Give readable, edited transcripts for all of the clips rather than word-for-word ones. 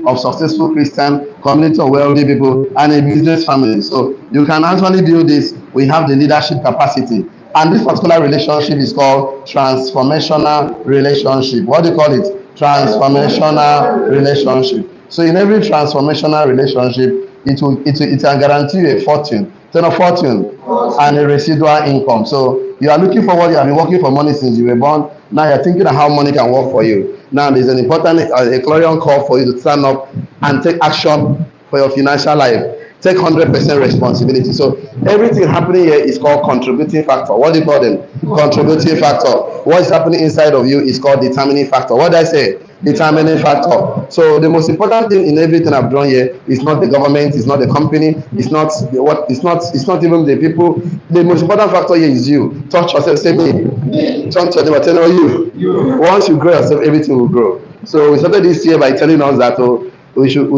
of successful Christian, community of wealthy people, and a business family. So you can actually build this. We have the leadership capacity. And this particular relationship is called transformational relationship. What do you call it? Transformational relationship. So in every transformational relationship, it can guarantee you a fortune, ten of fortune, and a residual income. So you are looking forward. You have been working for money since you were born. Now you're thinking of how money can work for you. Now there's an important a clarion call for you to stand up and take action for your financial life. Take 100% responsibility. So everything happening here is called contributing factor. What do you call them? Contributing factor. What is happening inside of you is called determining factor. What did I say? Determining factor. So the most important thing in everything I've done here is not the government, it's not the company, it's not the, what, it's not even the people. The most important factor here is you. Touch yourself, say me. Turn to them, tell you. Once you grow yourself, everything will grow. So we started this year by telling us that we should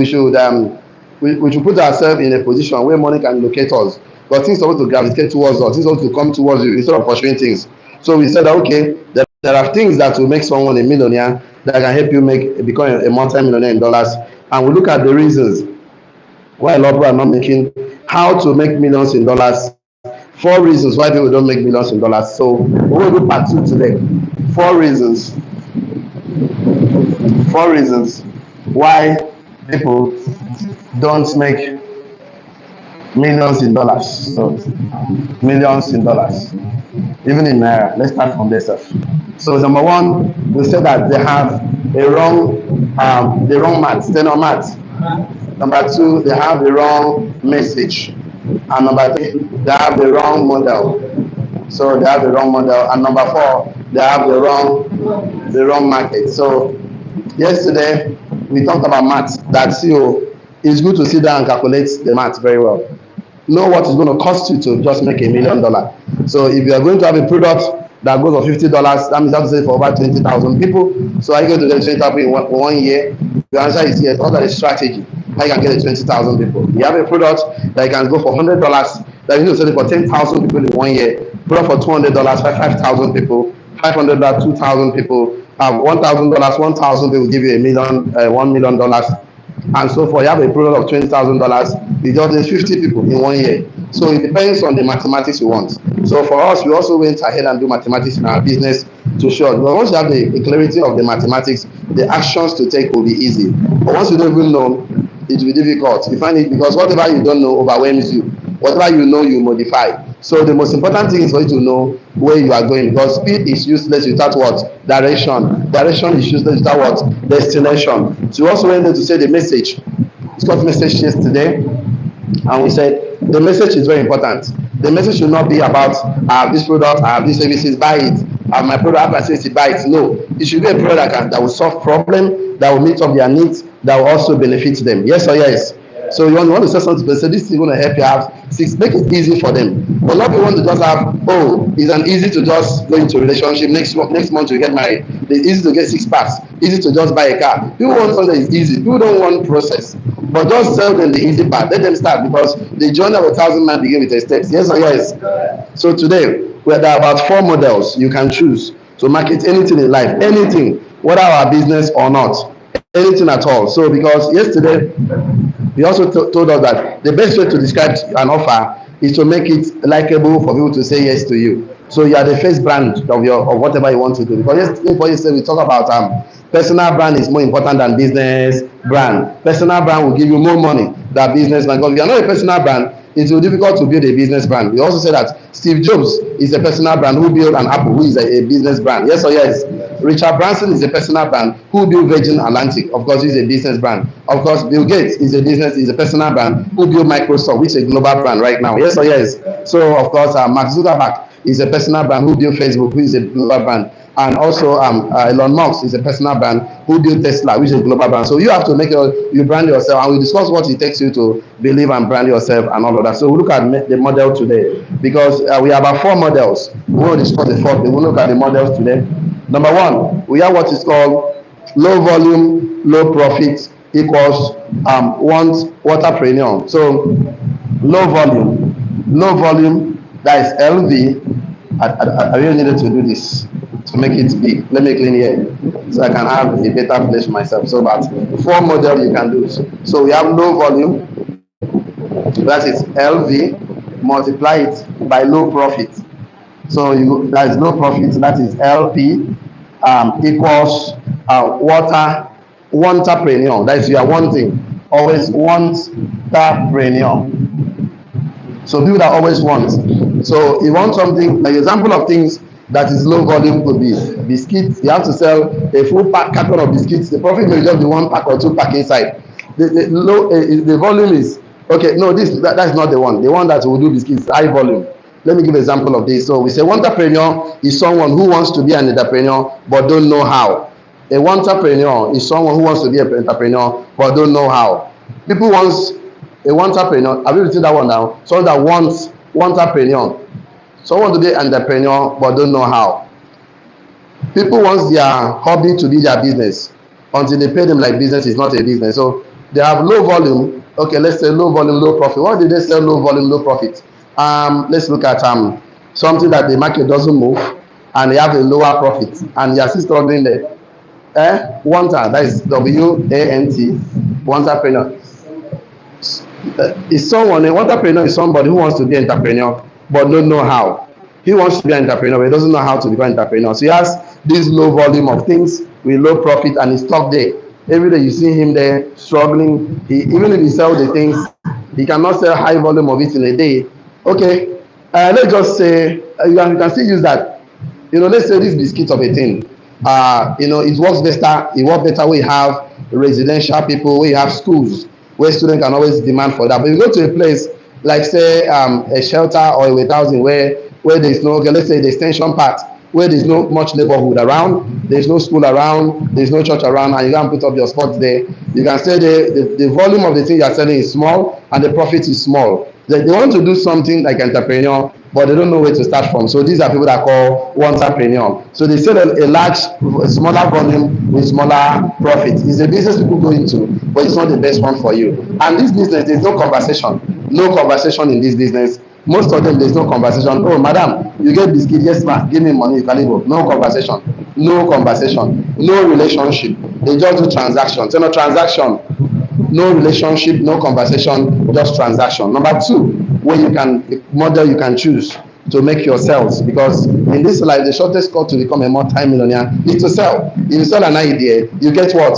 put ourselves in a position where money can locate us. But things are supposed to gravitate towards us, things are supposed to come towards you instead of pursuing things. So we said, okay, there are things that will make someone a millionaire that can help you become a multi-millionaire in dollars. And we look at the reasons why a lot of people are not making, how to make millions in dollars. 4 reasons why people don't make millions in dollars. So we're going to do part 2 today. 4 reasons. 4 reasons why people don't make millions in dollars. So millions in dollars, even in naira. Let's start from this stuff. So number one, we said that they have the wrong math, they're not math. Number two, they have the wrong message, and number three, they have the wrong model. So they have the wrong model, and number four, they have the wrong market. So yesterday we talked about math. That it's good to sit down and calculate the math very well. Know what it's going to cost you to just make $1 million. So if you are going to have a product that goes for $50, that means you have to sell it for over 20,000 people. So are you going to get 20,000 people in 1 year? The answer is yes. What are the strategy? How you can get the 20,000 people? You have a product that can go for $100, that you need to sell it for 10,000 people in 1 year. Product for $200 for 5,000 people, $500, 2,000 people, $1,000, 1,000 people give you $1 million, and so forth. You have a product of $20,000, you just need 50 people in 1 year. So it depends on the mathematics you want. So for us, we also went ahead and do mathematics in our business to show. But once you have the clarity of the mathematics, the actions to take will be easy. But once you don't even know, it will be difficult. You find it because whatever you don't know overwhelms you. Whatever you know, you modify. So the most important thing is for you to know where you are going, because speed is useless without what? Direction. Direction is useless without what? Destination. So we also went there to say the message. It's got message yesterday, and we said the message is very important. The message should not be about I have this product, I have these services, buy it. I have my product, I have my services, buy it. No, it should be a product that will solve problem, that will meet up their needs, that will also benefit them. Yes or yes? So you want to say something, but say this is going to help you have six, make it easy for them. But not you want to just have, it's an easy to just go into a relationship, next month you get married. It's easy to get 6 packs, easy to just buy a car. People want something that is easy, people don't want process. But just tell them the easy part, let them start, because the journey of 1,000 miles begin with a steps. Yes or yes? So today, there are about 4 models you can choose to market anything in life, anything, whether our business or not, anything at all. So because yesterday, he also told us that the best way to describe an offer is to make it likable for people to say yes to you. So you are the first brand of whatever you want to do. Because yesterday we talk about personal brand is more important than business brand. Personal brand will give you more money than business brand. Because if you are not a personal brand, it will be difficult to build a business brand. We also say that Steve Jobs is a personal brand who built an Apple, who is a business brand. Yes or yes? Richard Branson is a personal brand who built Virgin Atlantic. Of course, he's a business brand. Of course, Bill Gates is a personal brand who built Microsoft, which is a global brand right now. Yes or yes? So, of course, Mark Zuckerberg is a personal brand who built Facebook, who is a global brand. And also Elon Musk is a personal brand who built Tesla, which is a global brand. So you have to you brand yourself, and we discuss what it takes you to believe and brand yourself and all of that. So we look at the model today, because we have about 4 models. We will discuss the 4th. We will look at the models today. Number 1, we have what is called low volume, low profit equals waterpreneur. So low volume, that is LV. I really needed to do this to make it big. Let me clean here. so I can have a better place for myself. So about four model you can do. So we have low volume, that is LV, multiply it by low profit. So that is low profit, that is LP, equals wantrepreneur. That is you are wanting, always wantrepreneur. So people that always want. So you want something, like example of things that is low volume could be biscuits. You have to sell a full carton of biscuits. The profit may just be one pack or two pack inside. The volume is okay. No, that's not the one. The one that will do biscuits high volume. Let me give an example of this. So we say one entrepreneur is someone who wants to be an entrepreneur but don't know how. A one entrepreneur is someone who wants to be an entrepreneur but don't know how. People wants a one entrepreneur. Have you written that one down? Someone that wants one entrepreneur. Someone to be an entrepreneur but don't know how. People want their hobby to be their business until they pay them like business is not a business. So they have low volume. Okay, let's say low volume, low profit. What did they sell low volume, low profit? Let's look at something that the market doesn't move and they have a lower profit and they are still struggling there. Wanta, that is WANT, entrepreneur. Is someone, an entrepreneur is somebody who wants to be an entrepreneur but don't know how. He wants to be an entrepreneur but he doesn't know how to become an entrepreneur. So he has this low volume of things with low profit and he's stuck there. Every day you see him there struggling. Even if he sells the things, he cannot sell high volume of it in a day. Okay, let's just say you can still use that. Let's say this biscuit of a thing. It works better. It works better where you have residential people, where you have schools, where students can always demand for that. But if you go to a place like say a shelter or a wait housing where there's no, okay, let's say the extension part, where there's no much neighborhood around, there's no school around, there's no church around, and you can put up your spot there. You can say the volume of the thing you're selling is small and the profit is small. They want to do something like entrepreneur, but they don't know where to start from. So these are people that call entrepreneur. So they sell a smaller volume with smaller profit. It's a business people go into, but it's not the best one for you. And this business, there's no conversation. No conversation in this business. Most of them, there's no conversation. Oh, madam, you get biscuit. Yes, ma. Give me money. You can leave. No conversation. No conversation. No relationship. They just do transactions. So no transaction. No relationship, no conversation, just transaction. Number two, where model you can choose to make your sales, because in this life, the shortest cut to become a multi-millionaire is to sell. If you sell an idea, you get what?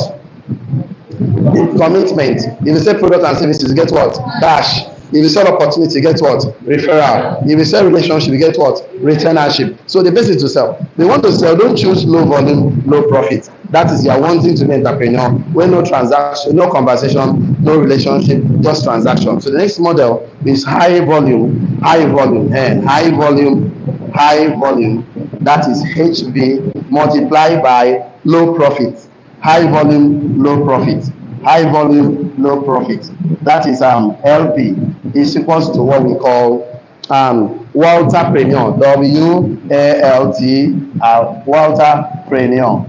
Commitment. If you sell product and services, you get what? Cash. If you sell opportunity, you get what? Referral. If you sell relationship, you get what? Retainership. So the best is to sell. They want to sell, don't choose low volume, low profit. That is, you are wanting to be an entrepreneur where no transaction, no conversation, no relationship, just transaction. So the next model is high volume, high volume. That is HV multiplied by low profit. High volume, low profit. High volume, low profit. That is LP is equals to what we call Walterpreneur. Walterpreneur.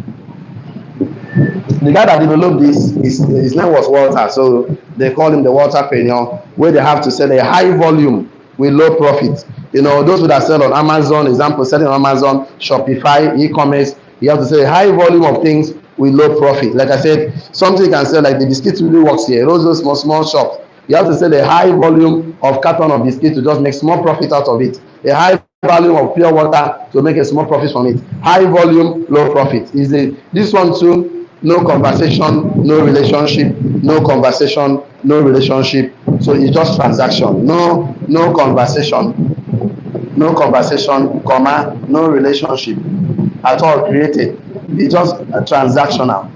The guy that developed this, his name was Walter, so they call him the Walterpreneur, where they have to sell a high volume with low profit. Those that sell on Amazon, example, selling on Amazon, Shopify, e-commerce, you have to sell a high volume of things with low profit. Like I said, something you can sell, like the biscuit really works here. Those small shops. You have to sell a high volume of carton of biscuit to just make small profit out of it. A high volume of pure water to make a small profit from it. High volume, low profit. This one too? No conversation, no relationship. No conversation, no relationship. So it's just transaction. No conversation. No conversation, comma, no relationship at all created. It's just transactional.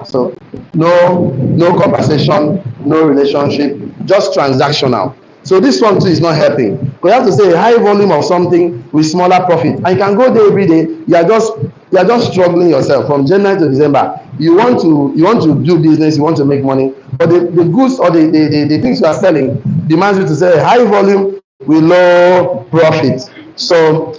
So no conversation, no relationship, just transactional. So this one too is not helping. But you have to say a high volume of something with smaller profit, and you can go there every day. You are just struggling yourself from January to December. You want to do business, you want to make money, but the goods or the things you are selling demands you to sell a high volume with low profit. So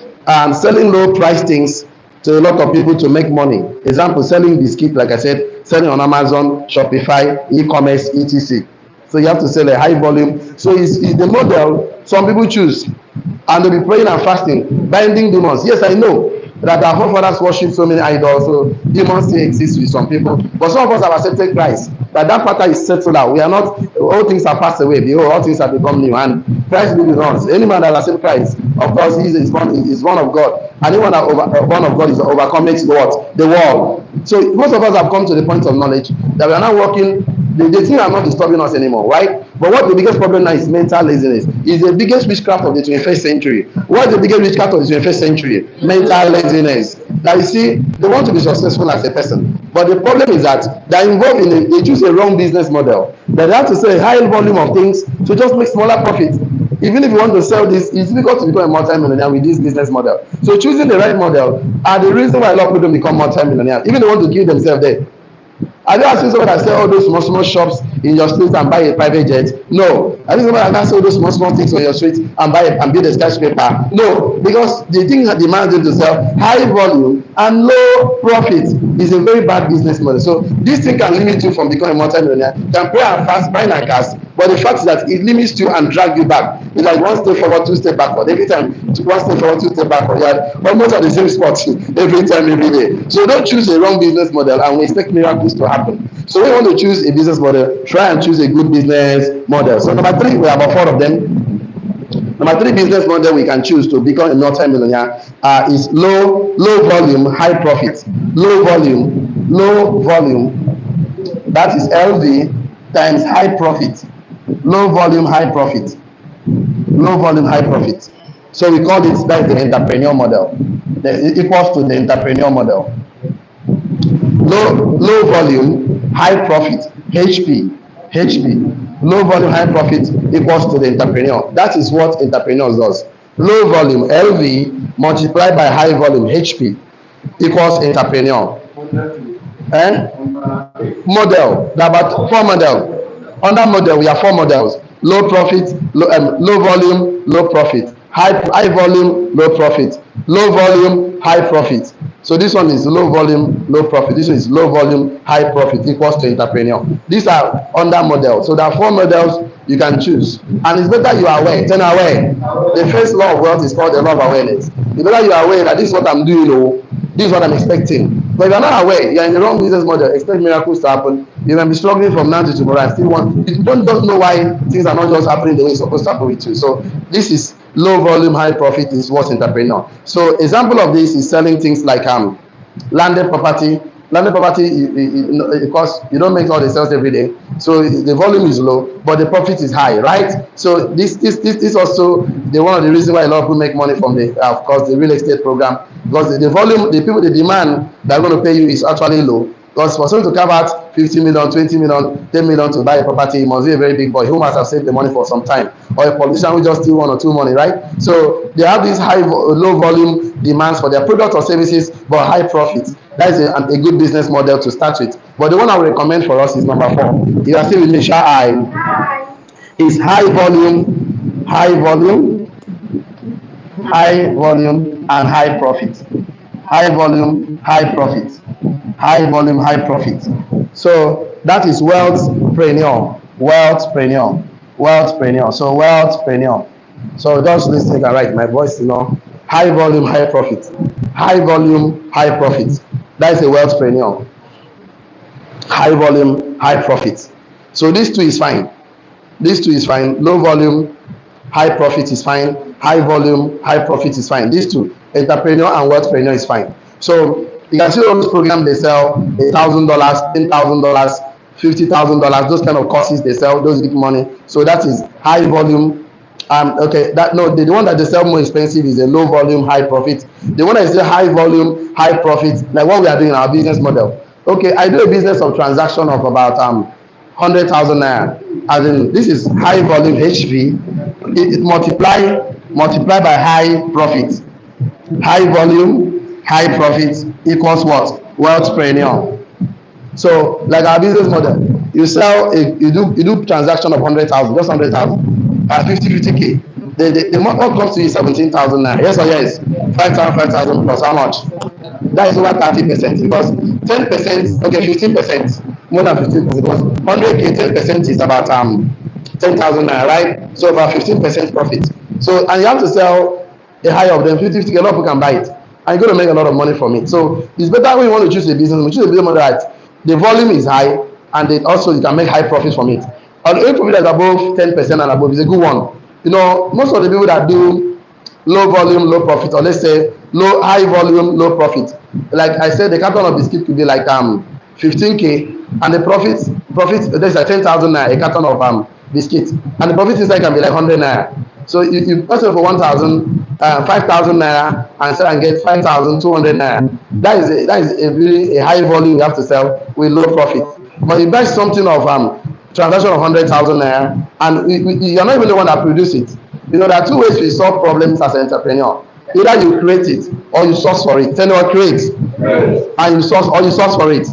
selling low price things to a lot of people to make money. Example, selling biscuit, like I said, selling on Amazon, Shopify, e-commerce, etc. So you have to sell a high volume. So it's the model some people choose, and they'll be praying and fasting, binding demons. Yes, I know. that our forefathers worship so many idols, so demons still exist with some people. But some of us have accepted Christ. That matter is settled out. We are not, all things are passed away. Behold, all things have become new. And Christ be with us. Any man that accepts Christ, of course, he is one of God. And anyone that one of God is overcome makes what? The world. So most of us have come to the point of knowledge that we are now working. The things are not disturbing us anymore, right? But what the biggest problem now is mental laziness. Is the biggest witchcraft of the 21st century. What is the biggest witchcraft of the 21st century? Mental laziness. Now you see, they want to be successful as a person, but the problem is that they're involved in they choose a wrong business model. That they have to sell a high volume of things to just make smaller profit. Even if you want to sell this, it's difficult to become a multi-millionaire with this business model. So choosing the right model are the reason why a lot of people don't become multi-millionaires. Even they want to kill themselves there. Have you ever seen someone that sell all those small shops in your street and buy a private jet? No. Have you seen someone that sell those small things on your street and build a skyscraper? No, because the thing that demands them to sell high volume and low profit is a very bad business model. So this thing can limit you from becoming a multi-millionaire. You can pray and fast, buy and cast, but the fact is that it limits you and drag you back. It's like one step forward, two step backward. Every time, one step forward, two step backward. You are almost at the same spot every time, every day. So don't choose a wrong business model and we expect miracles to happen. So when you want to choose a business model, try and choose a good business model. So number 3, we have about 4 of them. Number 3 business model we can choose to become a multi-millionaire is low volume, high profit. Low volume. That is LV times high profit. Low volume, high profit. Low volume, high profit. So we call it, that's the entrepreneur model. It equals to the entrepreneur model. Low volume, high profit, HP. Low volume, high profit equals to the entrepreneur. That is what entrepreneurs does. Low volume, LV, multiplied by high volume, HP, equals entrepreneur. Model, there are about 4 models. Under model, we have 4 models. Low profit, low volume, low profit. High volume, low profit. Low volume, high profit. So this one is low volume, low profit. This one is low volume, high profit equals to entrepreneur. These are under models. So there are 4 models you can choose. And it's better you are aware. Then aware. The first law of wealth is called the law of awareness. It's better you are aware that this is what I'm doing, oh, this is what I'm expecting. But if you're not aware, you're in the wrong business model, expect miracles to happen. You can be struggling from now to tomorrow and still you don't know why things are not just happening the way it's supposed to happen with you. So this is low volume, high profit is what's entrepreneur. So example of this is selling things like landed property. Landed property, because you don't make all the sales every day, so the volume is low, but the profit is high, right? So this also one of the reasons why a lot of people make money from of course, the real estate program, because the volume, the demand that are going to pay you is actually low. Because for someone to carve out 50 million, 20 million, 10 million to buy a property, he must be a very big boy who must have saved the money for some time, or a politician who just steal 1 or 2 money, right? So they have these low volume demands for their products or services, but high profits. That is a good business model to start with. But the one I would recommend for us is number 4. You are still with me, I is high volume, and high profit. High volume, high profit. High volume, high profit. So that is wealthpreneur. So wealthpreneur. So just listen and write my voice, high volume, high profit. High volume, high profit. That is a wealthpreneur. High volume, high profit. So these two is fine. Low volume, high profit is fine. High volume, high profit is fine. These two, entrepreneur and wealthpreneur, is fine. So you can see all those programs they sell, $1,000, $10,000, $50,000, those kind of courses they sell, those big money. So that is high volume. The one that they sell more expensive is a low volume, high profit. The one that is a high volume, high profit, like what we are doing in our business model. Okay, I do a business of transaction of about 100,000 naira. As in, this is high volume HP. It multiply by high profit. High volume, high profit equals what? Wealthpreneur. So, like our business model, you do transaction of 100,000, just 100,000, 50K. The what comes to you 17,000 naira. Yes or yes? 5,000 plus how much? That is over 30%. Because 10%, okay, 15%, more than 15%. Because 100K, 10% is about 10,000 naira, right? So about 15% profit. So, and you have to sell a high of them 50K, a lot of people can buy it. and you're going to make a lot of money from it. So it's better when you want to choose a business, we choose a business model that the volume is high and it also you can make high profits from it. And if profit is above 10% and above, is a good one. You know, most of the people that do low volume, low profit, or let's say low high volume, low profit. Like I said, the carton of biscuit could be like 15K, and the profit there's like 10,000 naira a carton of biscuit, and the profit inside can be like 100 naira. So you purchase for 1,000, 5,000 naira, and sell and get 5,200 naira. That is a really a high volume you have to sell with low profit. But you buy something of transaction of 100,000 naira, and you're not even the one that produce it. You know, there are two ways to solve problems as an entrepreneur. Either you create it or you source for it. Tell me what create. And you source or you source for it.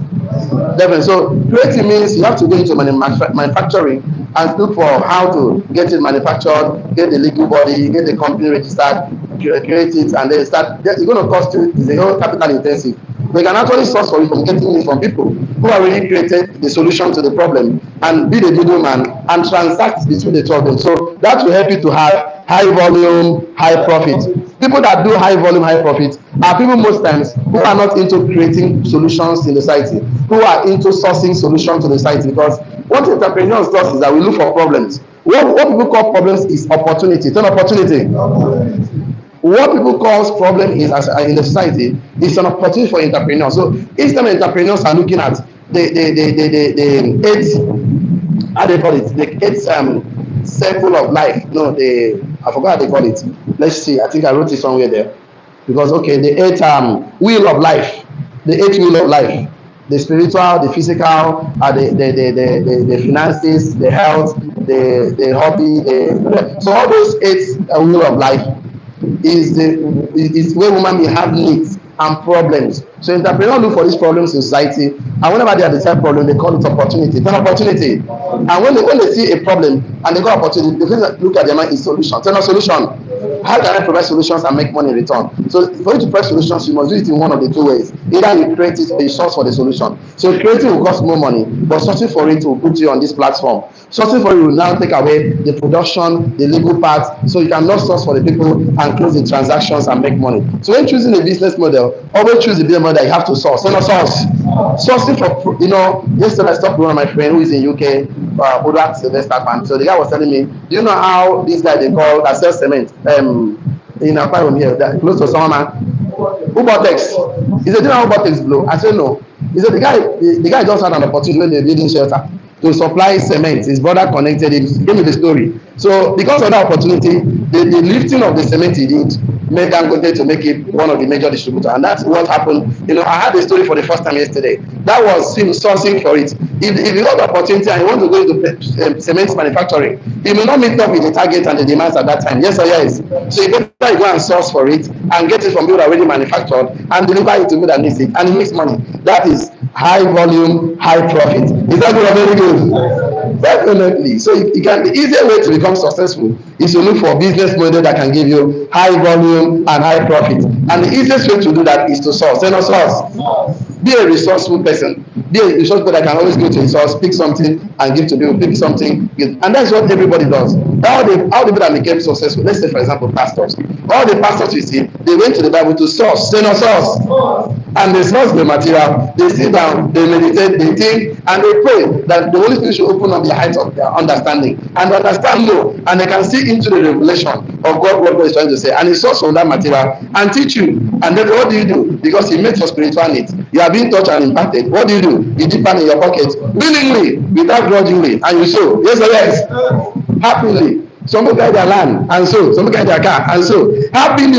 Definitely. So creating means you have to go into manufacturing and look for how to get it manufactured, get the legal body, get the company registered, create it, and then start. It's going to cost you. It's a whole capital intensive. We can actually source for it from getting it from people who have already created the solution to the problem and be the middleman and transact between the two of them. So that will help you to have high volume, high profit. People that do high volume, high profit are people most times who are not into creating solutions in the society, who are into sourcing solutions to the society. Because what entrepreneurs does is that we look for problems. What people call problems is opportunity. It's an opportunity. What people call problem is as in the society is an opportunity for entrepreneurs. So each time entrepreneurs are looking at the eight, how they call it, the eight circle of life. No, the I forgot how they call it. Let's see. I think I wrote it somewhere there. Because okay, the eight wheel of life, the eight wheel of life, the spiritual, the physical, the finances, the health, the hobby, so all those eight wheel of life is where women may have needs and problems. So entrepreneurs look for these problems in society, and whenever they identify problem, they call it opportunity. It's an opportunity. And when they see a problem and they got opportunity, the first look at their mind is solution. It's not solution. How can I provide solutions and make money in return? So for you to provide solutions, you must do it in one of the two ways. Either you create it or you source for the solution. So creating will cost more money, but sourcing for it will put you on this platform. Sourcing for it will now take away the production, the legal part, so you cannot source for the people and close the transactions and make money. So when choosing a business model, always choose the business model that you have to source. So not source. Sourcing for, yesterday I stopped one of my friend who is in UK, Odak Sylvester Pan. So the guy was telling me, do you know how this guy they call that sells cement? In Akwa here, that close to Summerman. Ubotex. He said, do you know how Ubotex blow? I said no. He said the guy just had an opportunity when they building shelter to supply cement. His brother connected it. He gave me the story. So because of that opportunity, the lifting of the cement he did made Dangote to make it one of the major distributors. And that's what happened. I had the story for the first time yesterday. That was him sourcing for it. If you got the opportunity and you want to go into cement manufacturing, you may not meet up with the target and the demands at that time. Yes or yes? So you better go and source for it and get it from people already manufactured and deliver it to people that needs it. And it makes money. That is high volume, high profit. Is that good or very good? Definitely. So the easier way to become successful is to look for a business model that can give you high volume and high profit. And the easiest way to do that is to source. Say no source. Be a resourceful person. Be a resourceful that can always go to a source, pick something and give to people, pick something, give. And that's what everybody does. All the people that became successful, let's say for example pastors. All the pastors you see, they went to the Bible to source. Say no source. And they source the material, they sit down, they meditate, they think, and they pray that the Holy Spirit should open up the heights of their understanding and understand more, and they can see into the revelation of what God is trying to say. And he source from that material and teach you. And then what do you do? Because he makes your spiritual needs. You are being touched and impacted. What do? You dip in your pocket willingly, without grudgingly, and you sow. Yes or yes? Happily. Some people get their land and so, some people get their car and so. Happily,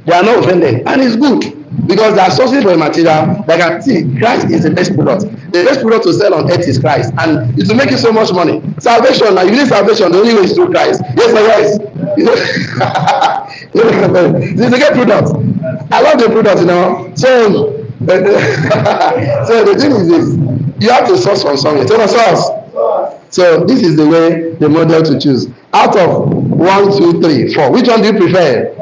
they are not offended, and it's good. Because they are sourcing for a material that can see Christ is the best product. The best product to sell on earth is Christ, and it will make you so much money. Salvation, now you need salvation, the only way is through Christ. Yes or yes? It's a good product. I love the product, So, so the thing is this: you have to source from somewhere. Tell us source. So this is the way, the model to choose. Out of 1, 2, 3, 4, which one do you prefer?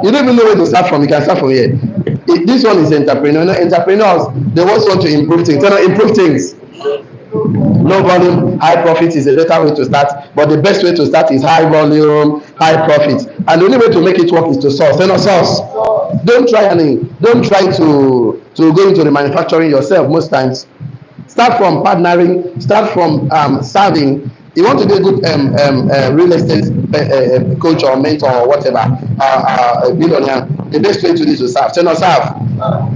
You don't even know where to start from. You can start from here. This one is entrepreneur. Entrepreneurs, they also want to improve things. They don't improve things. Low volume, high profit is a better way to start, but the best way to start is high volume, high profit. And the only way to make it work is to source. They not source. Don't try to go into the manufacturing yourself most times. Start from partnering, start from serving. You want to be a good real estate coach or mentor or whatever, a billionaire, the best way to do is to serve. Say no, serve.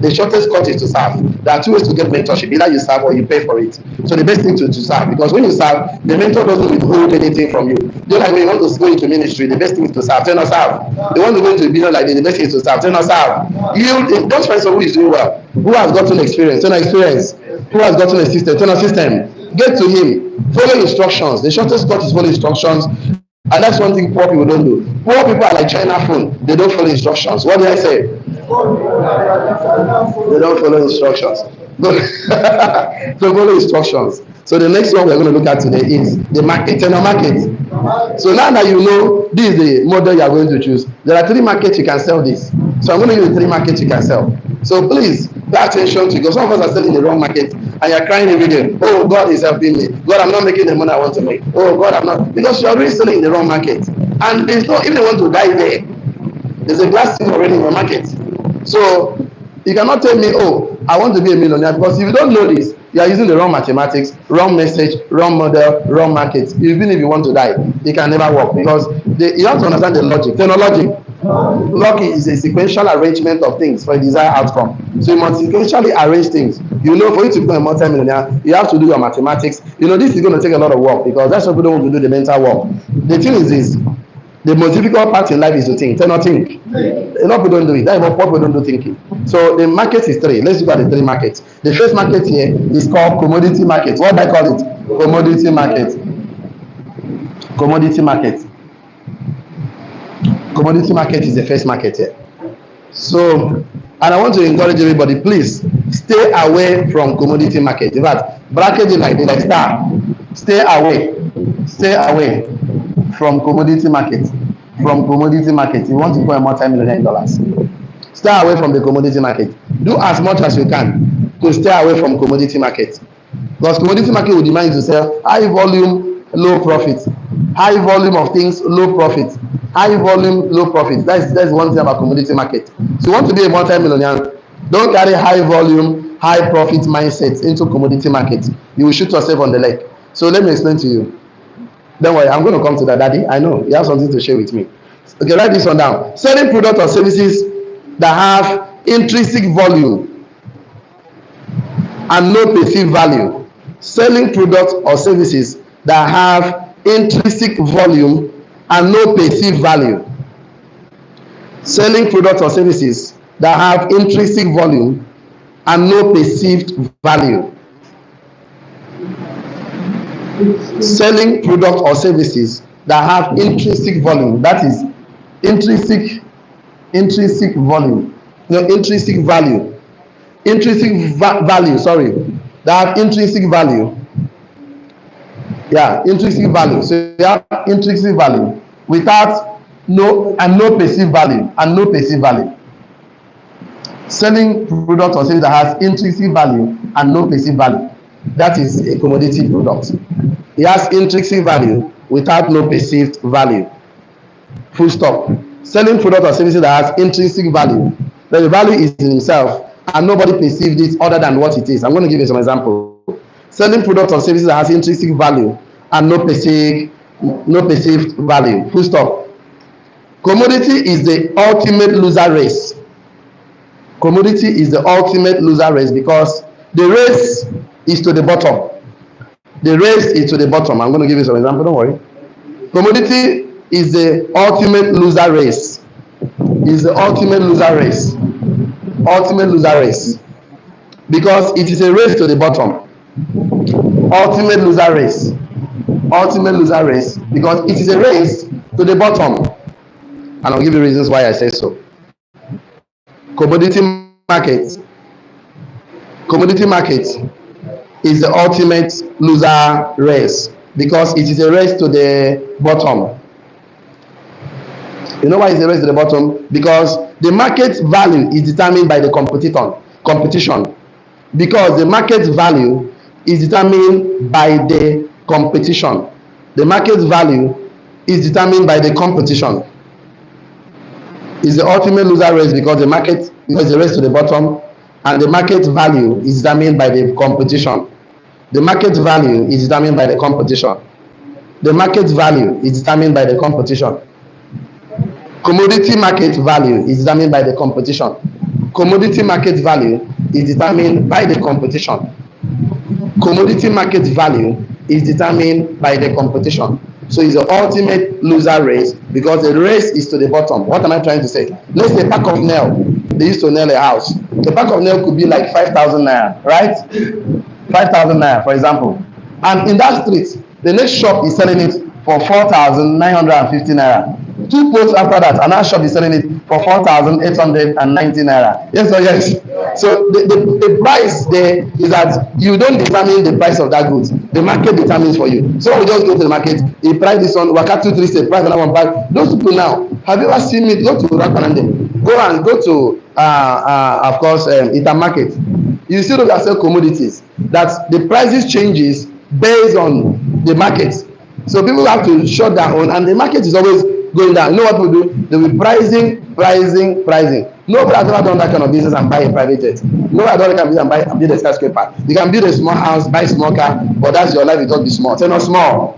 The shortest cut is to serve. There are two ways to get mentorship: either you serve or you pay for it. So the best thing to serve, because when you serve, the mentor doesn't withhold anything from you. Just like when you want to go into ministry, the best thing is to serve. Say no, serve. You want to go into a business like this, the best thing is to serve. Say no, serve. You don't find someone who is doing well, who has gotten experience. Say no, experience. Who has gotten a system? Turn on system. Get to him. Follow instructions. The shortest cut is follow instructions. And that's one thing poor people don't do. Poor people are like China phone. They don't follow instructions. What did I say? They don't follow instructions. So follow instructions. So the next one we're going to look at today is the market. Tenor market. So now that you know this is the model you are going to choose, there are 3 markets you can sell this. So I'm going to give you 3 markets you can sell. So please pay attention to it, because some of us are selling the wrong market and you're crying every day. Oh, God is helping me. God, I'm not making the money I want to make. Oh, God, I'm not. Because you're already selling in the wrong market. And there's no, if they want to die there, there's a glass thing already in your market. So you cannot tell me, oh, I want to be a millionaire, because if you don't know this, you are using the wrong mathematics, wrong message, wrong model, wrong market. Even if you want to die, it can never work, because you have to understand the logic. Logic. Luck is a sequential arrangement of things for a desired outcome. So you must sequentially arrange things. You know, for you to become a multi-millionaire, you have to do your mathematics. You know, this is going to take a lot of work, because that's why people don't want to do the mental work. The thing is this: the most difficult part in life is to think. Tell not think. A lot of people don't do it. That's why people don't do thinking. So the market is 3. Let's look at the 3 markets. The first market here is called commodity market. What do I call it? Commodity market. Commodity market. Commodity market is the first market here. So, and I want to encourage everybody, please stay away from commodity market. In fact, bracket it like star. Stay away from commodity market. From commodity market, you want to become a multi-millionaire in dollars. Stay away from the commodity market. Do as much as you can to stay away from commodity market, because commodity market will demand you to sell high volume, low profit. High volume of things, low profit. High volume, low profit. That's one thing about commodity market. So you want to be a multi-millionaire, don't carry high volume, high profit mindset into commodity market. You will shoot yourself on the leg. So let me explain to you. Don't worry, I'm going to come to that, Daddy. I know you have something to share with me. Okay, write this one down. Selling products or services that have intrinsic value and no perceived value. Selling products or services that have intrinsic volume and no perceived value. Selling products or services that have intrinsic volume and no perceived value. Selling products or services that have intrinsic volume, that is intrinsic volume, no, intrinsic value, that have intrinsic value. Yeah, intrinsic value. So you have intrinsic value without no perceived value and no perceived value. Selling product or service that has intrinsic value and no perceived value, that is a commodity product. It has intrinsic value without no perceived value. Full stop. Selling product or services that has intrinsic value, the value is in itself and nobody perceived it other than what it is. I'm going to give you some example. Selling product or services that has intrinsic value and no perceived value. Full stop. Commodity is the ultimate loser race. Commodity is the ultimate loser race, because the race is to the bottom. The race is to the bottom. I'm going to give you some example. Don't worry. Commodity is the ultimate loser race. Is the ultimate loser race. Ultimate loser race. Because it is a race to the bottom. Ultimate loser race. Ultimate loser race. Because it is a race to the bottom. And I'll give you reasons why I say so. Commodity market. Commodity market is the ultimate loser race, because it is a race to the bottom. You know why it's a race to the bottom? Because the market value is determined by the competition. Because the market value is determined by the competition. The market value is determined by the competition. Is the ultimate loser race because the market, because the race to the bottom, and the market value is determined by the competition. The market value is determined by the competition. The market value is determined by the competition. Commodity market value is determined by the competition. Commodity market value is determined by the competition. Commodity market value is determined by the competition. So it's the ultimate loser race because the race is to the bottom. What am I trying to say? Let's say a pack of nail. They used to nail a house. The pack of nail could be like 5,000 naira, right? 5,000 naira, for example. And in that street, the next shop is selling it for 4,950 naira. Two posts after that, another shop is selling it for 4,890 naira. Yes or yes? So the price there is that you don't determine the price of that goods. The market determines for you. So we just go to the market, he price this one, waka 2 3 step, price another one, price. Those people now, have you ever seen me go to Rakanande? Go to of course Ita market. You see those that sell commodities, that the prices changes based on the market. So people have to shut their own, and the market is always going down. You know what we do? They will pricing. Nobody has ever done that kind of business and buy a private jet. Nobody has done that kind of business and build a skyscraper. You can build a small house, buy a small car, but that's your life. It will be small. It's not small.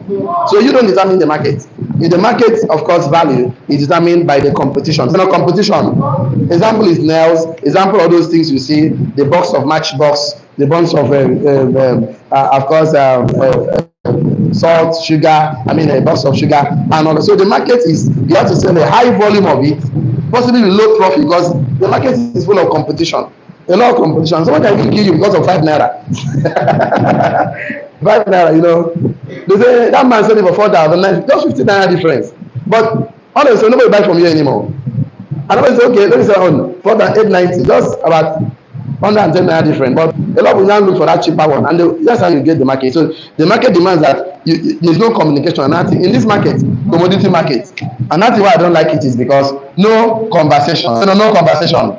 So you don't determine the market. In the market, of course, value is determined by the competition. It's not competition. Example is nails. Example of those things you see. The box of Matchbox. The bunch of course, salt, sugar, a box of sugar, and all. So the market is, you have to sell a high volume of it, possibly with low profit, because the market is full of competition. A lot of competition. Someone can kill you because of 5 naira. 5 naira, They say that man selling for 4,000, just 50 naira difference. But honestly, nobody buy from you anymore. And nobody say, okay, let me sell on 4,890, just about 110 naira different, but a lot of people now look for that cheaper one, and that's how you get the market. So the market demands that there's no communication. And nothing in this market, commodity market, and that's why I don't like it, is because no conversation. No conversation,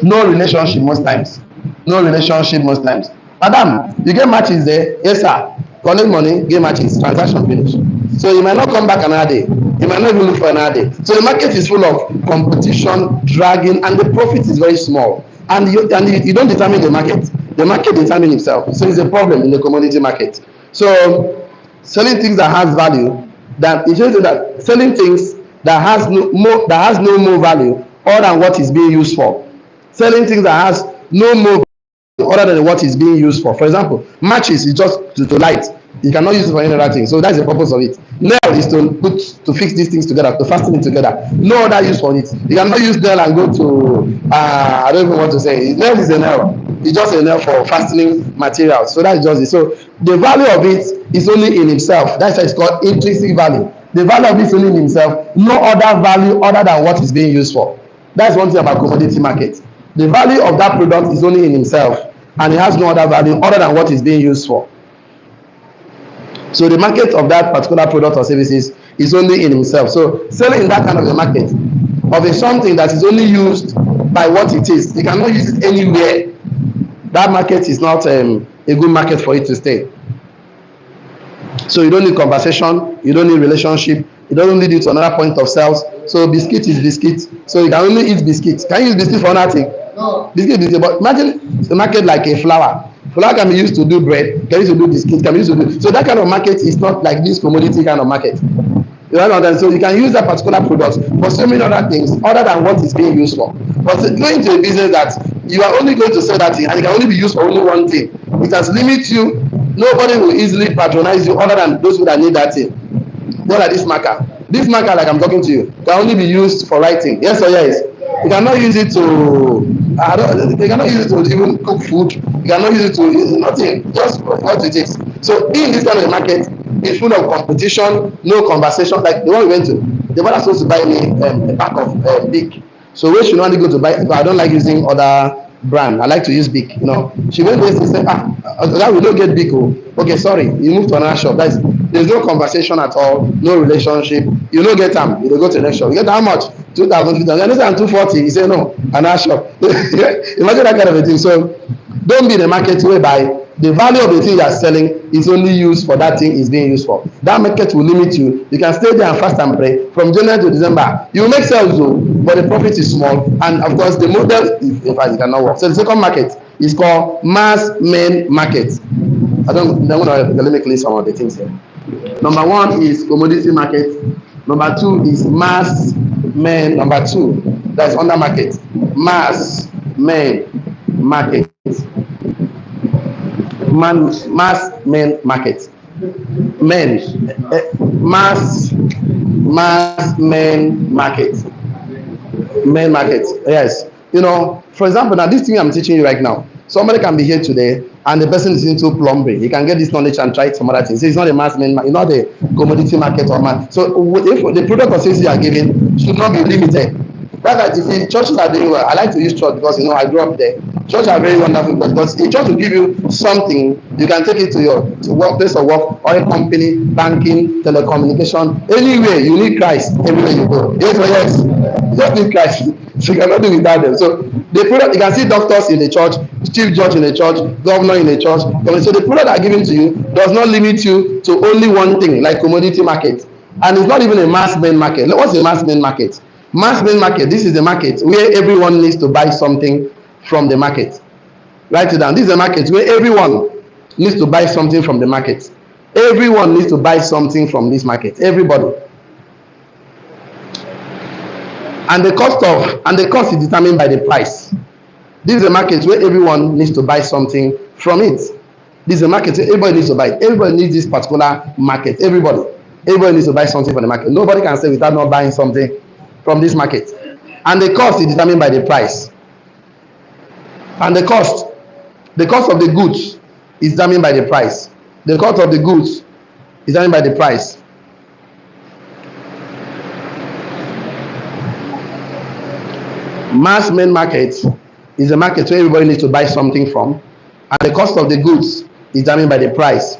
no relationship most times. No relationship most times. Madam, you get matches there? Yes, sir. Collect money, get matches, transaction finish. So you might not come back another day. You might not even look for another day. So the market is full of competition, dragging, and the profit is very small. And you don't determine the market. The market determines itself. So it's a problem in the commodity market. So selling things that has value, that it shows that selling things that has no more value other than what is being used for. Selling things that has no more value other than what is being used for. For example, matches is just to light. You cannot use it for any other thing. So that's the purpose of it. Nail is to fix these things together, to fasten it together. No other use for it. You cannot use nail and go to I don't even want to say. Nail is a nail. It's just a nail for fastening materials. So that's just it. So the value of it is only in itself. That's why it's called intrinsic value. The value of it is only in itself. No other value other than what is being used for. That's one thing about commodity market. The value of that product is only in himself, and it has no other value other than what is being used for. So the market of that particular product or services is only in himself. So selling in that kind of a market of a something that is only used by what it is, you cannot use it anywhere. That market is not a good market for it to stay. So you don't need conversation, you don't need relationship, it doesn't lead you to another point of sales. So biscuit is biscuit. So you can only eat biscuits. Can you use biscuit for nothing? No. Biscuit, but imagine a market like a flour. Flour can be used to do bread, can be used to do biscuits, can be used to do. So that kind of market is not like this commodity kind of market. You know, so you can use that particular product for so many other things other than what it's being used for. But going to a business that you are only going to sell that thing and it can only be used for only one thing, it has limited you. Nobody will easily patronize you other than those who that need that thing. Not like this marker. This marker, like I'm talking to you, can only be used for writing. Yes or yes? You cannot use it to. You cannot use it to even cook food. You cannot use it to nothing. Just what it is. So in this kind of market, it's full of competition, no conversation. Like the one we went to, the mother supposed to buy me a pack of Bic. So where she normally go to buy, I don't like using other brand. I like to use Bic. She went there and said, that we don't get Bic. Okay, sorry. You move to another shop. There's no conversation at all, no relationship. You don't get them. You go to the next shop. You get how much? 2,000, 2,000. You understand 240. You say no, another shop. Imagine that kind of a thing. So don't be in a market whereby The value of the thing you are selling is only used for that thing is being used for. That market will limit you. You can stay there and fast and pray from January to December. You will make sales though, but the profit is small. And of course, the model, in fact, it cannot work. So the second market is called mass main market. I'm gonna let me clear some of the things here. Number one is commodity market. Number two is mass main. Number two, that's under market. Mass main market. Mass main market. Men. Mass main market. Main market. Yes. For example, now this thing I'm teaching you right now, somebody can be here today and the person is into plumbing. He can get this knowledge and try some other things. So it's not a mass main market, it's not a commodity market or man. So if the product or service you are giving should not be limited. That's why you see churches are doing well. I like to use church because I grew up there. Churches are very wonderful because a church will give you something you can take it to your workplace or work, oil company, banking, telecommunication, anywhere you need Christ everywhere you go. Yes or yes? You just need Christ. So you cannot do without them. So the product, you can see doctors in the church, chief judge in the church, governor in the church. So the product that are given to you does not limit you to only one thing like commodity market. And it's not even a mass main market. What's a mass main market? Mass main market, this is the market where everyone needs to buy something from the market. Write it down. This is a market where everyone needs to buy something from the market. Everyone needs to buy something from this market. Everybody. And the cost is determined by the price. This is a market where everyone needs to buy something from it. This is a market where everybody needs to buy it. Everybody needs this particular market. Everybody needs to buy something from the market. Nobody can say without not buying something from this market. And the cost is determined by the price. And the cost of the goods is determined by the price. The cost of the goods is determined by the price. Mass main market is a market where everybody needs to buy something from, and the cost of the goods is determined by the price.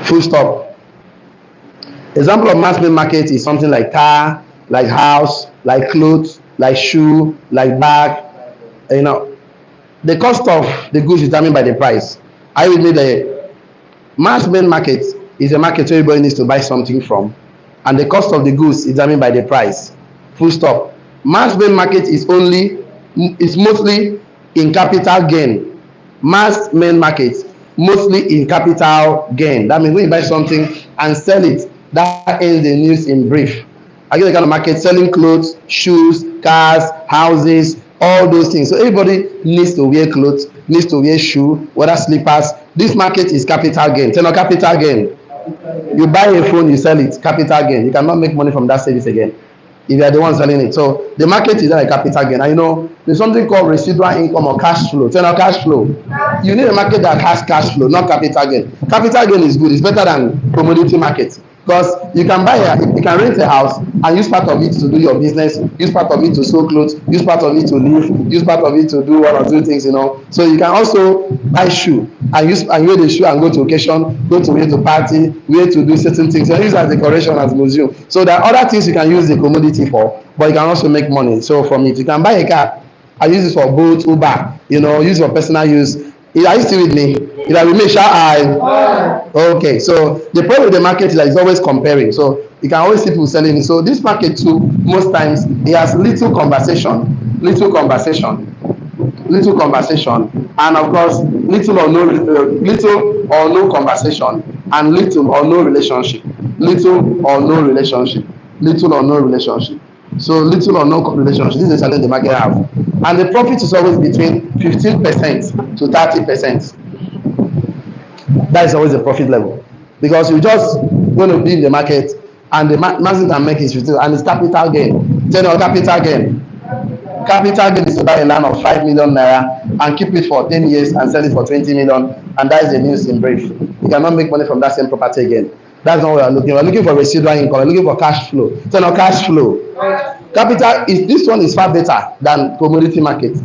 Full stop. Example of mass main market is something like car, like house, like clothes, like shoe, like bag. The cost of the goods is determined by the price. I will need a mass main market is a market where everybody needs to buy something from, and the cost of the goods is determined by the price. Full stop. Mass main market is mostly in capital gain. Mass main market mostly in capital gain. That means when you buy something and sell it, that ends the news in brief. I get the kind of market selling clothes, shoes, cars, houses, all those things. So everybody needs to wear clothes, needs to wear shoe, whether slippers. This market is capital gain. Tell no capital gain. You buy a phone, you sell it, capital gain. You cannot make money from that service again if you are the one selling it. So the market is not a capital gain. And there's something called residual income or cash flow. Tell no cash flow. You need a market that has cash flow, not capital gain. Capital gain is good. It's better than commodity market. Because you can rent a house and use part of it to do your business, use part of it to sew clothes, use part of it to live, use part of it to do one or two things, So you can also buy shoe and wear the shoe and go to occasion, go to wear to party, wear to do certain things. You use as decoration, as museum. So there are other things you can use the commodity for, but you can also make money. So from it, you can buy a car and use it for boat, Uber, use for personal use. Are you still with me? If I remain, shall I? Okay, so the problem with the market is that it's always comparing. So you can always see people selling it. So this market too, most times it has little conversation, and of course little or no conversation, and little or no relationship. So little or no relationship. This is something the market have, and the profit is always between 15% to 30%. That is always the profit level, because you just going to be in the market and the maximum can make is 15, and it's capital gain. Capital gain. Capital gain is to buy a land of 5 million naira and keep it for 10 years and sell it for 20 million, and that is the news in brief. You cannot make money from that same property again. That's not what we are looking. We are looking for residual income. We are looking for cash flow. Cash flow. Capital is this one is far better than commodity market.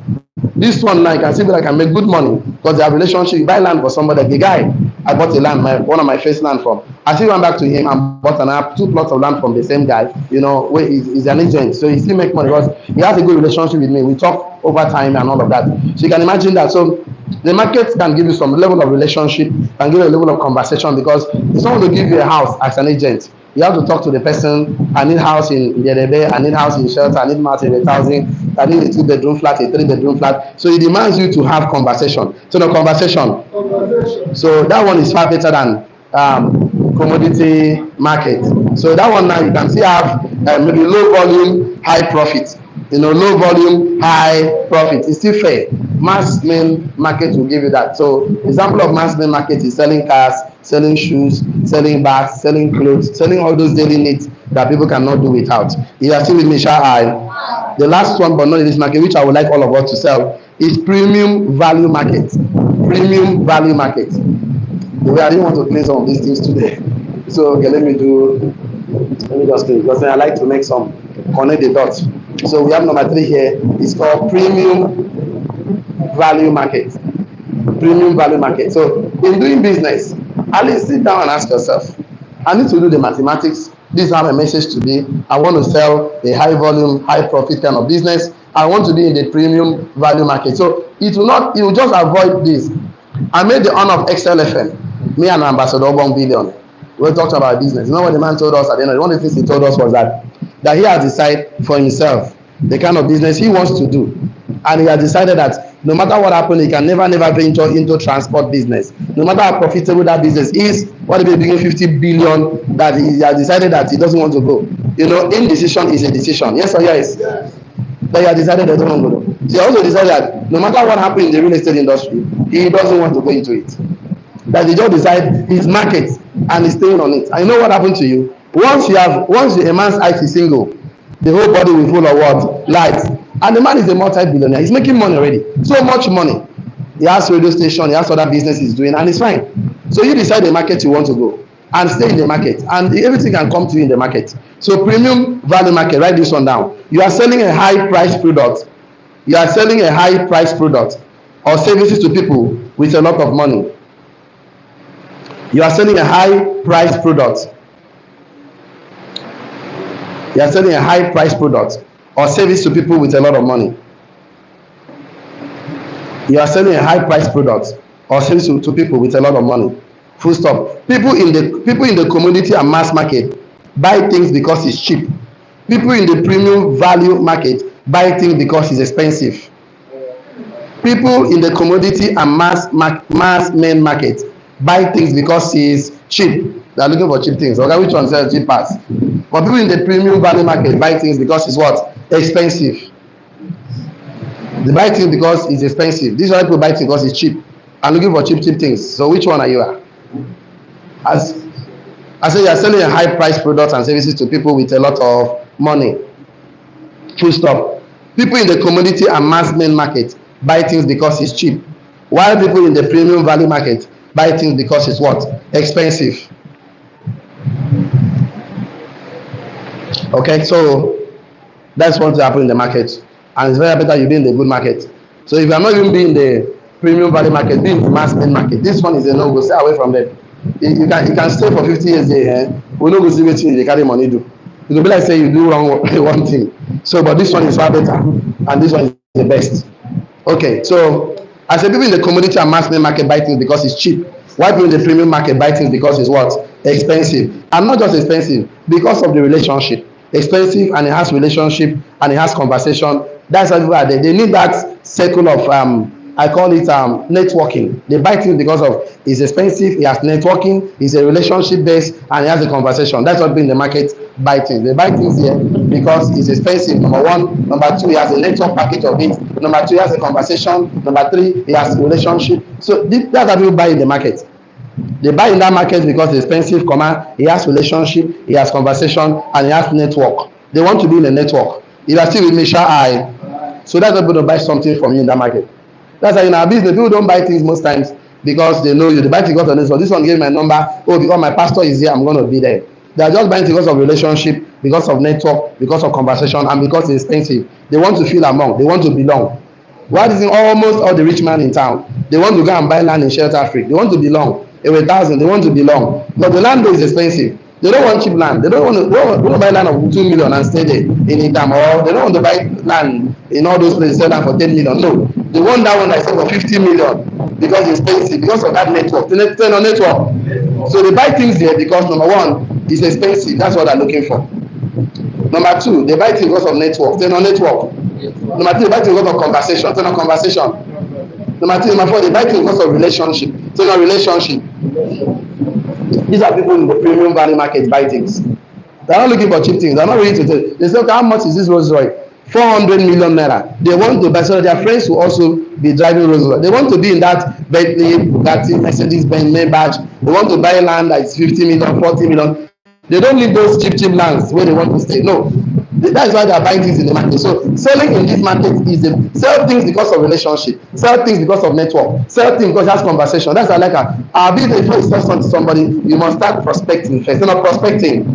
This one now you can see that I can make good money because they have relationship. You buy land for somebody. The guy I bought a land, one of my first land from. I still went back to him and bought 2 plots of land from the same guy. Where he's an agent, so he still make money because he has a good relationship with me. We talk over time and all of that. So you can imagine that. So the market can give you some level of relationship, can give you a level of conversation, because if someone will give you a house as an agent, you have to talk to the person. I need house in Yerebe, I need house in Shelter, I need house in 1,000, I need a 2 bedroom flat, a 3 bedroom flat. So it demands you to have conversation. So the conversation. So that one is far better than commodity market. So that one now you can see have maybe low volume, high profit. Low volume, high profit. It's still fair. Mass main market will give you that. So example of mass main market is selling cars, selling shoes, selling bags, selling clothes, selling all those daily needs that people cannot do without. You are still with me, shall I? The last one, but not in this market, which I would like all of us to sell, is premium value market. Premium value market. The way I didn't want to play some of these things today. So okay, let me just play, because I like to make some connect the dots. So we have number 3 here. It's called premium value market. Premium value market. So in doing business, at least sit down and ask yourself, I need to do the mathematics. This is how my message to be. I want to sell a high volume, high profit kind of business. I want to be in the premium value market. So it will just avoid this. I made the honor of XLFM, me and Ambassador Obong Billion. We talked about business. You know what the man told us at the end of the day? One of the things he told us was that he has decided for himself the kind of business he wants to do. And he has decided that no matter what happens, he can never venture into transport business. No matter how profitable that business is, what if he begin 50 billion, that he has decided that he doesn't want to go. Indecision is a decision. Yes or yes? Yes. That he has decided that he doesn't want to go. He also decided that no matter what happens in the real estate industry, he doesn't want to go into it. That he just decide his market and he's staying on it. And you know what happened to you? Once a man's eyes is single, the whole body will full of what? Light. And the man is a multi-billionaire. He's making money already. So much money. He has radio station, he has other business he's doing, and it's fine. So you decide the market you want to go and stay in the market, and everything can come to you in the market. So premium value market, write this one down. You are selling a high price product. You are selling a high price product or services to people with a lot of money. You are selling a high price product. You are selling a high price product or service to people with a lot of money. You are selling a high price product or service to people with a lot of money. Full stop. People in the commodity and mass market buy things because it's cheap. People in the premium value market buy things because it's expensive. People in the commodity and mass main market buy things because it's cheap. They are looking for cheap things. Okay, which one sells cheap pass? But people in the premium value market buy things because it's what? Expensive. They buy things because it's expensive. These other people buy things because it's cheap. I'm looking for cheap things. So which one are you at? As I say, you are selling a high price products and services to people with a lot of money. Full stop. People in the commodity and mass main market buy things because it's cheap. While people in the premium value market buy things because it's what? Expensive. Okay, so that's what happens in the market. And it's very better you be in the good market. So if you are not even being in the premium value market, be in the mass main market. This one is a no-go. Stay away from them. You can stay for 50 years there. We no go see wetin you dey carry money do. It will be like say you do wrong one thing. So, but this one is far better, and this one is the best. Okay, so I say people in the commodity and mass market buy things because it's cheap. While people in the premium market buy things because it's what? Expensive. And not just expensive, because of the relationship. Expensive, and it has relationship, and it has conversation. That's why people are there. They need that circle of I call it networking. They buy things because of it's expensive, it has networking, it's a relationship based, and it has a conversation. That's what people in the market buy things. They buy things here because it's expensive. Number one. Number two, it has a network package of it. Number two, it has a conversation. Number three, it has a relationship. So that's what people buy in the market. They buy in that market because it's expensive, it has relationship, it has conversation, and it has network. They want to be in a network. If you are still with me, shall I? So that's why people don't buy something from you in that market. That's why in our business, people don't buy things most times because they know you. They buy things because of this one. This one gave my number. Oh, because my pastor is here, I'm going to be there. They are just buying because of relationship, because of network, because of conversation, and because it's expensive. They want to feel among. They want to belong. Why is it almost all the rich man in town? They want to go and buy land in Shelter Africa. They want to belong. Every 1,000, they want to belong. But the land is expensive. They don't want cheap land. They don't want to, buy land of 2 million and stay there in Idam, or they don't want to buy land in all those places, sell land for 10 million. No, they want that one that is for 50 million because it's expensive, because of that network. The network. So they buy things there because number one, it's expensive. That's what they're looking for. Number two, they buy things because of network. They're on network. Number three, they buy things because of conversation. They're on conversation. Number four, they buy things because of relationship. They're on relationship. These are people in the premium value market buy things. They're not looking for cheap things. They're not ready to tell. They say, okay, how much is this Rolls Royce? 400 million naira. They want to buy, so their friends will also be driving Rolls Royce. They want to be in that Bentley, Bugatti, Mercedes Benz, Maybach. They want to buy land that is 50 million, 40 million. They don't need those cheap lands where they want to stay. No. That's why they are buying things in the market. So selling in this market is sell things because of relationship, sell things because of network, sell things because that's conversation. That's like our business. Before you sell something to somebody, you must start prospecting first. You're not prospecting.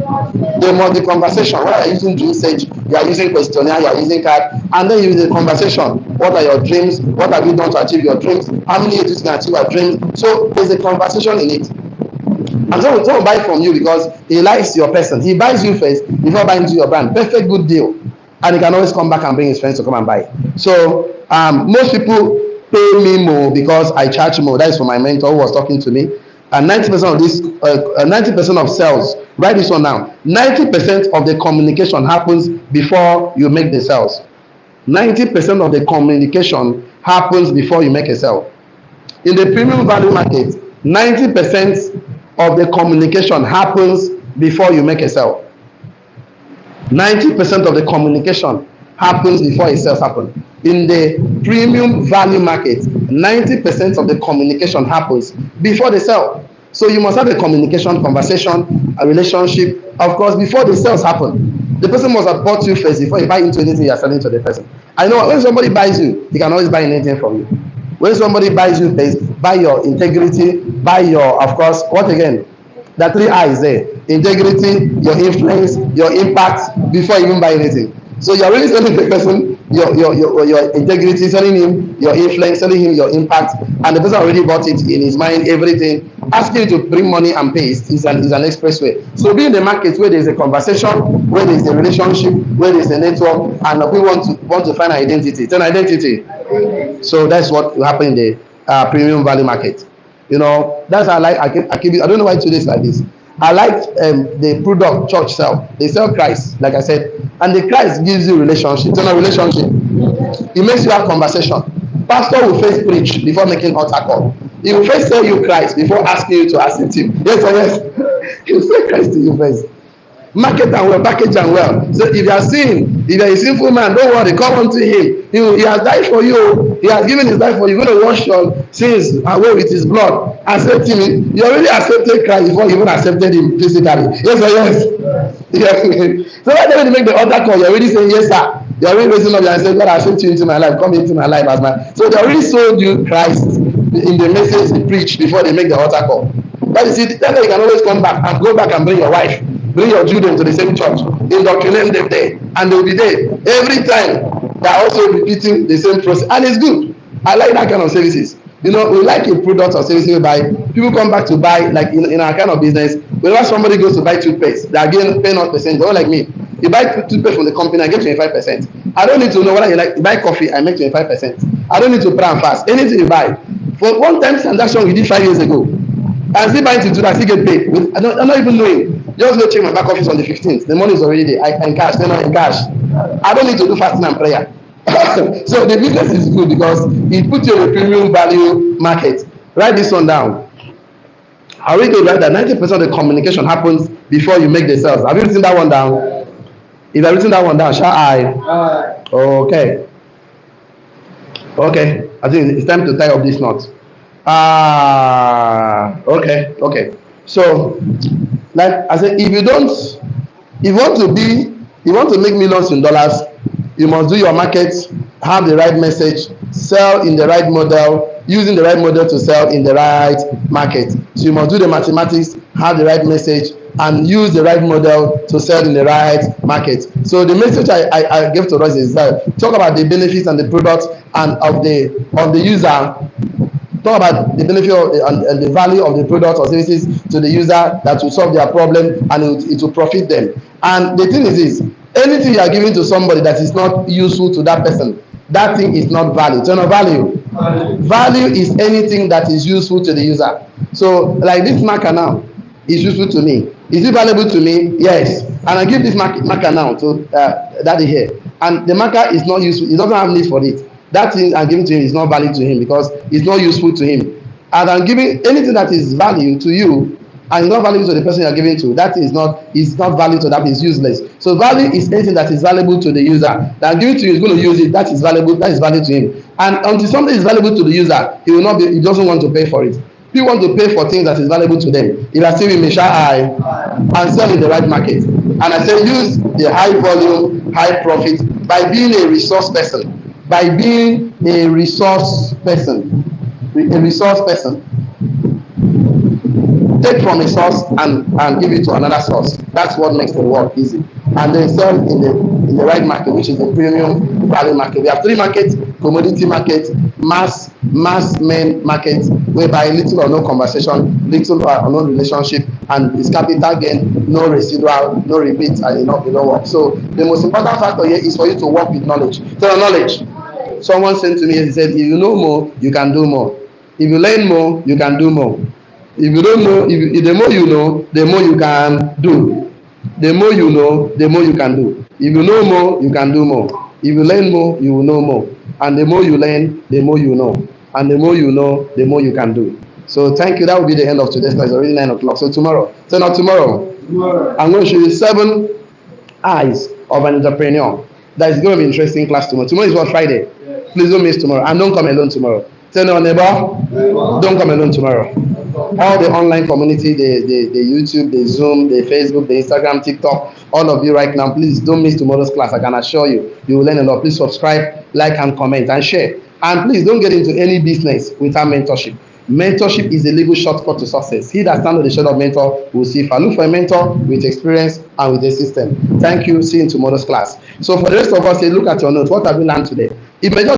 There must be conversation. Why are you using dream sage? You are using questionnaire. You are using card, and then you use the conversation. What are your dreams? What have you done to achieve your dreams? How many years you can achieve your dreams? So there's a conversation in it. And someone buy from you because he likes your person. He buys you first before buying into your brand. Perfect, good deal. And he can always come back and bring his friends to come and buy. So most people pay me more because I charge more. That is for my mentor who was talking to me. And 90% of this, 90% of sales, write this one down. 90% of the communication happens before you make the sales. 90% of the communication happens before you make a sale. In the premium value market, 90% of the communication happens before you make a sale. 90% of the communication happens before a sales happen. In the premium value market, 90% of the communication happens before the sale. So you must have a communication, conversation, a relationship, of course, before the sales happen. The person must have bought you first before you buy into anything you are selling to the person. I know when somebody buys you, he can always buy anything from you. When somebody buys you first, buy your integrity, buy your, of course, what again? The 3 I's there. Integrity, your influence, your impact, before you even buy anything. So you're really selling the person your integrity, selling him your influence, selling him your impact, and the person already bought it in his mind, everything. Asking you to bring money and pay is an expressway. So be in the market where there's a conversation, where there's a relationship, where there's a network, and we want to find identity. It's an identity. So that's what will happen in the premium value market. You know, that's how I keep it. I don't know why today's like this. I like the product church sell. They sell Christ, like I said, and the Christ gives you relationship. It's not a relationship. It makes you have conversation. Pastor will first preach before making altar call. He will first tell you Christ before asking you to accept him. Yes or yes? He will say Christ to you first. Market and well, package and well. So if you are sin, if you are a sinful man, don't worry, come unto him. He has died for you. He has given his life for you. He's going to wash your sins away with his blood. Accept him. You already accepted Christ before you even accepted him physically. Yes or yes? Yes. So when they make the altar call, you're already saying yes, sir. You're already raising up and saying, God, I accept you into my life. Come into my life as my. So they already sold you Christ in the message they preach before they make the altar call. That is it. Then you can always come back and go back and bring your wife. Bring your children to the same church, indoctrinate them there, and they'll be there. Every time, they're also repeating the same process, and it's good. I like that kind of services. You know, we like a product or service we buy. People come back to buy, like in our kind of business, whenever somebody goes to buy toothpaste, they are paying us percent. They're like me. You buy toothpaste from the company, I get 25%. I don't need to know whether you like, you buy coffee, I make 25%. I don't need to plan fast. Anything you buy. For one time transaction we did 5 years ago, I'm still buying till I still get paid. I'm not even knowing. Just go check my back office on the 15th. The money is already there. I cash. They're not in cash. I don't need to do fasting and prayer. So the business is good because it puts you in a premium value market. Write this one down. I read write that 90% of the communication happens before you make the sales. Have you written that one down? If I've written that one down, shall I? Okay. Okay. I think it's time to tie up this knot. Okay. So, like I said, if you want to make millions in dollars, you must do your market, have the right message, sell in the right model, using the right model to sell in the right market. So you must do the mathematics, have the right message, and use the right model to sell in the right market. So the message I gave to us is that talk about the benefits and the products and of the user. talk about the benefit of, and the value of the product or services to the user that will solve their problem and it will profit them. And the thing is this, anything you are giving to somebody that is not useful to that person, that thing is not value. Turn on value. Value is anything that is useful to the user. So like this marker now is useful to me. Is it valuable to me? Yes. And I give this marker now to daddy here, and the marker is not useful. He doesn't have need for it. That thing I'm giving to him is not value to him because it's not useful to him. And I'm giving anything that is value to you and it's not value to the person you are giving to, that is not value to that, is useless. So value is anything that is valuable to the user. That I'm giving to you is going to use it, that is valuable, that is value to him. And until something is valuable to the user, he doesn't want to pay for it. People want to pay for things that is valuable to them. If I say we may share high and sell in the right market, and I say use the high volume, high profit by being a resource person, take from a source and give it to another source. That's what makes the work easy. And then sell in the right market, which is the premium value market. We have three markets: commodity market, mass main market, whereby little or no conversation, little or no relationship, and it's capital gain, no residual, no repeat, and you know work. So the most important factor here is for you to work with knowledge. So knowledge. Someone said to me, he said, if you know more, you can do more. If you learn more, you can do more. If you don't know, the more you know, the more you can do. The more you know, the more you can do. If you know more, you can do more. If you learn more, you will know more. And the more you learn, the more you know. And the more you know, the more you can do. So thank you. That will be the end of today's class. It's already 9 o'clock. So tomorrow, I'm going to show you 7 eyes of an entrepreneur. That is going to be an interesting class tomorrow. Tomorrow is what, Friday? Please don't miss tomorrow. And don't come alone tomorrow. Tell your neighbor, don't come alone tomorrow. All the online community, the YouTube, the Zoom, the Facebook, the Instagram, TikTok, all of you right now, please don't miss tomorrow's class. I can assure you, you will learn a lot. Please subscribe, like, and comment, and share. And please don't get into any business without mentorship. Mentorship is a legal shortcut to success. He that stands on the shoulder of mentor will see. If I look for a mentor with experience and with a system. Thank you. See you in tomorrow's class. So for the rest of us, look at your notes. What have we learned today? It may just